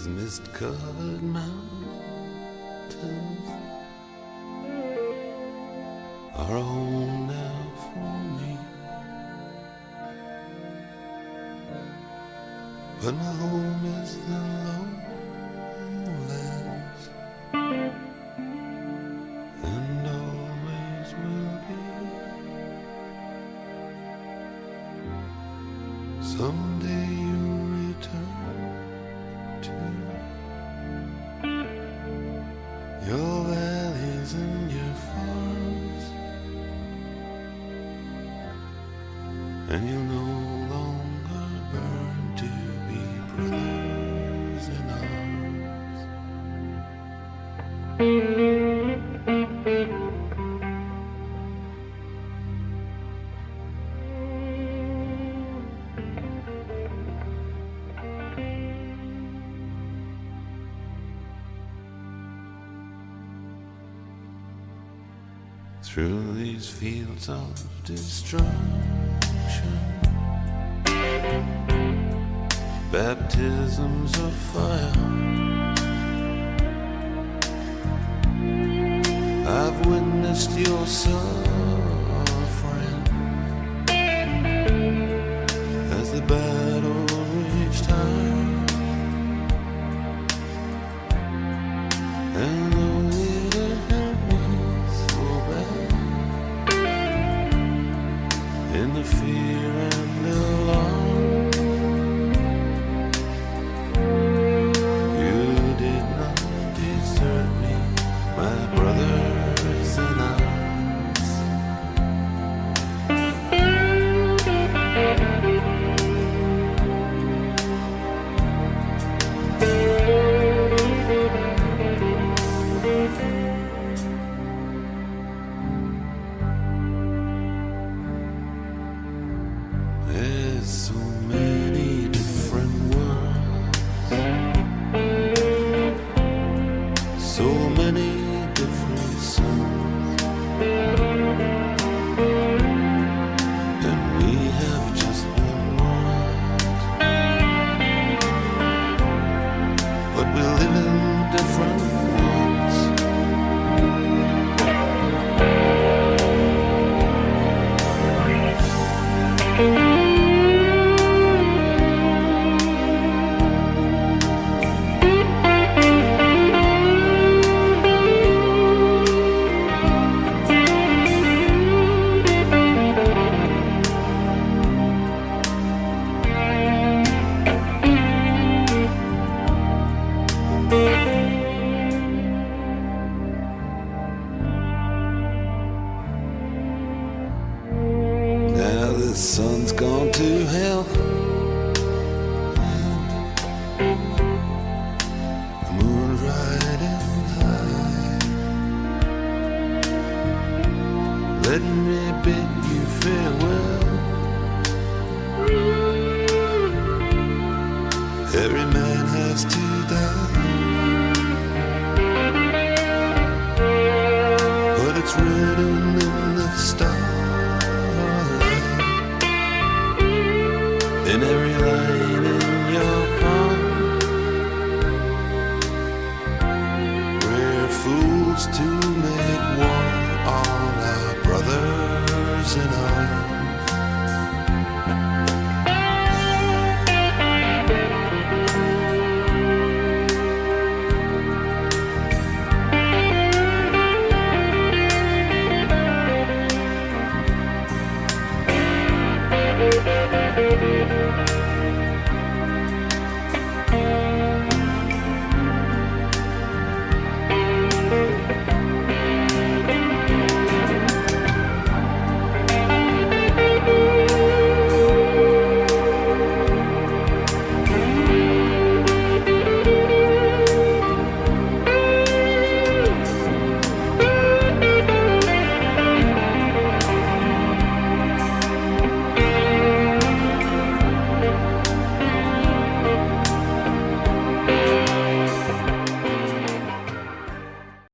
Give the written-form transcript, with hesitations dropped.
These mist-covered mountains are a home now for me, but my home is the lowlands, and always will be. Someday you'll return to your valleys and your farms, and you'll no longer burn to be brothers in arms. Through these fields of destruction, baptisms of fire, I've witnessed your suffering as the battle reached high, and though it hurt me so bad, in the fear and the alarm, you did not desert me, my brothers in arms. There's so many different worlds, so many different suns, and we have just one world, but we live in different ones. Now the sun's gone to hell, and the moon's riding high. Let me bid you farewell. Every man has to die, but it's written in the stars. In every line